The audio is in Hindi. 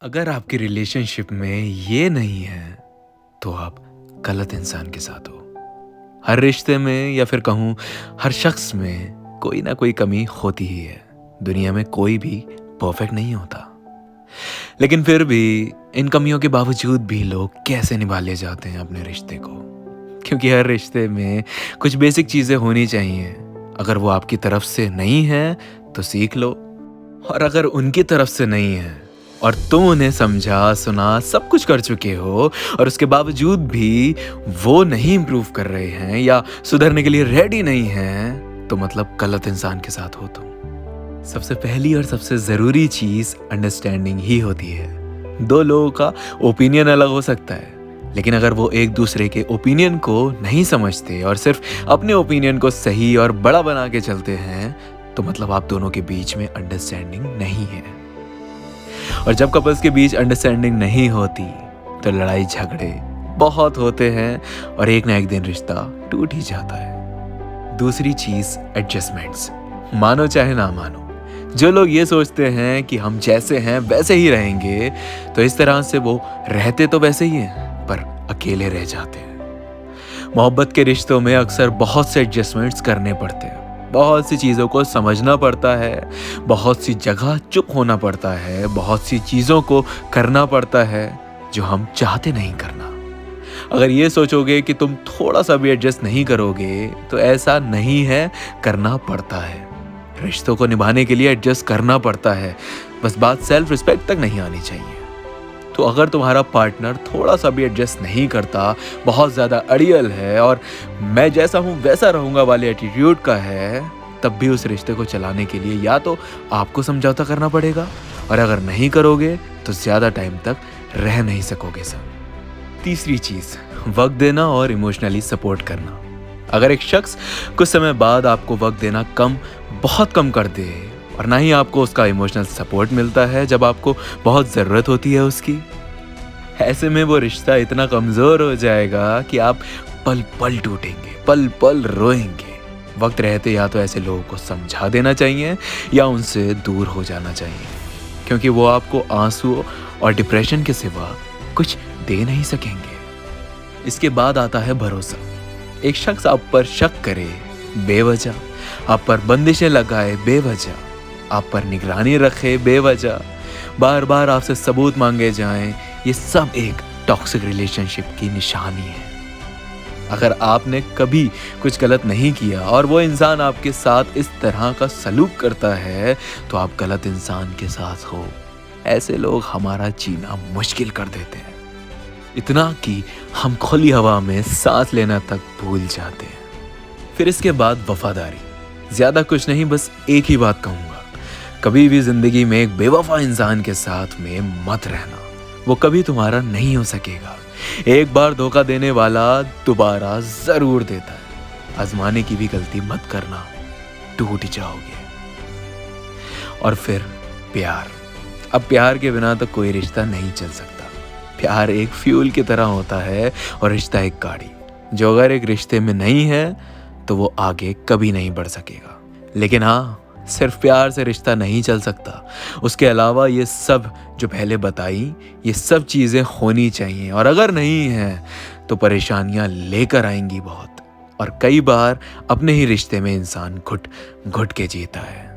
अगर आपकी रिलेशनशिप में ये नहीं है तो आप गलत इंसान के साथ हो। हर रिश्ते में या फिर कहूँ हर शख्स में कोई ना कोई कमी होती ही है। दुनिया में कोई भी परफेक्ट नहीं होता, लेकिन फिर भी इन कमियों के बावजूद भी लोग कैसे निभा ले जाते हैं अपने रिश्ते को। क्योंकि हर रिश्ते में कुछ बेसिक चीज़ें होनी चाहिए। अगर वो आपकी तरफ से नहीं है तो सीख लो, और अगर उनकी तरफ से नहीं है और तुम उन्हें समझा सुना सब कुछ कर चुके हो और उसके बावजूद भी वो नहीं इम्प्रूव कर रहे हैं या सुधरने के लिए रेडी नहीं हैं, तो मतलब गलत इंसान के साथ हो तुम। सबसे पहली और सबसे ज़रूरी चीज़ अंडरस्टैंडिंग ही होती है। दो लोगों का ओपिनियन अलग हो सकता है, लेकिन अगर वो एक दूसरे के ओपिनियन को नहीं समझते और सिर्फ अपने ओपिनियन को सही और बड़ा बना के चलते हैं, तो मतलब आप दोनों के बीच में अंडरस्टैंडिंग नहीं है। और जब कपल्स के बीच अंडरस्टैंडिंग नहीं होती तो लड़ाई झगड़े बहुत होते हैं और एक ना एक दिन रिश्ता टूट ही जाता है। दूसरी चीज एडजस्टमेंट्स। मानो चाहे ना मानो, जो लोग ये सोचते हैं कि हम जैसे हैं वैसे ही रहेंगे, तो इस तरह से वो रहते तो वैसे ही हैं पर अकेले रह जाते हैं। मोहब्बत के रिश्तों में अक्सर बहुत से एडजस्टमेंट्स करने पड़ते हैं, बहुत सी चीज़ों को समझना पड़ता है, बहुत सी जगह चुप होना पड़ता है, बहुत सी चीज़ों को करना पड़ता है जो हम चाहते नहीं करना। अगर ये सोचोगे कि तुम थोड़ा सा भी एडजस्ट नहीं करोगे, तो ऐसा नहीं है, करना पड़ता है। रिश्तों को निभाने के लिए एडजस्ट करना पड़ता है, बस बात सेल्फ रिस्पेक्ट तक नहीं आनी चाहिए। तो अगर तुम्हारा पार्टनर थोड़ा सा भी एडजस्ट नहीं करता, बहुत ज़्यादा अड़ियल है और मैं जैसा हूँ वैसा रहूँगा वाले एटीट्यूड का है, तब भी उस रिश्ते को चलाने के लिए या तो आपको समझौता करना पड़ेगा, और अगर नहीं करोगे तो ज़्यादा टाइम तक रह नहीं सकोगे सब। तीसरी चीज़, वक्त देना और इमोशनली सपोर्ट करना। अगर एक शख्स कुछ समय बाद आपको वक्त देना बहुत कम कर दे और ना ही आपको उसका इमोशनल सपोर्ट मिलता है जब आपको बहुत ज़रूरत होती है उसकी, ऐसे में वो रिश्ता इतना कमज़ोर हो जाएगा कि आप पल पल टूटेंगे, पल पल रोएंगे। वक्त रहते या तो ऐसे लोगों को समझा देना चाहिए या उनसे दूर हो जाना चाहिए, क्योंकि वो आपको आंसू और डिप्रेशन के सिवा कुछ दे नहीं सकेंगे। इसके बाद आता है भरोसा। एक शख्स आप पर शक करे बेवजह, आप पर बंदिशें लगाए बेवजह, आप पर निगरानी रखे बेवजह, बार बार आपसे सबूत मांगे जाएं, ये सब एक टॉक्सिक रिलेशनशिप की निशानी है। अगर आपने कभी कुछ गलत नहीं किया और वो इंसान आपके साथ इस तरह का सलूक करता है, तो आप गलत इंसान के साथ हो। ऐसे लोग हमारा जीना मुश्किल कर देते हैं, इतना कि हम खुली हवा में सांस लेना तक भूल जाते हैं। फिर इसके बाद वफादारी। ज़्यादा कुछ नहीं, बस एक ही बात कहूँगा, कभी भी ज़िंदगी में एक बेवफा इंसान के साथ में मत रहना। वो कभी तुम्हारा नहीं हो सकेगा। एक बार धोखा देने वाला दोबारा ज़रूर देता है। आजमाने की भी गलती मत करना, टूट जाओगे। और फिर प्यार। अब प्यार के बिना तो कोई रिश्ता नहीं चल सकता। प्यार एक फ्यूल की तरह होता है और रिश्ता एक गाड़ी, जो अगर एक रिश्ते में नहीं है तो वो आगे कभी नहीं बढ़ सकेगा। लेकिन हाँ, सिर्फ प्यार से रिश्ता नहीं चल सकता। उसके अलावा ये सब जो पहले बताई, ये सब चीज़ें होनी चाहिए, और अगर नहीं है तो परेशानियां लेकर आएंगी बहुत। और कई बार अपने ही रिश्ते में इंसान घुट घुट के जीता है।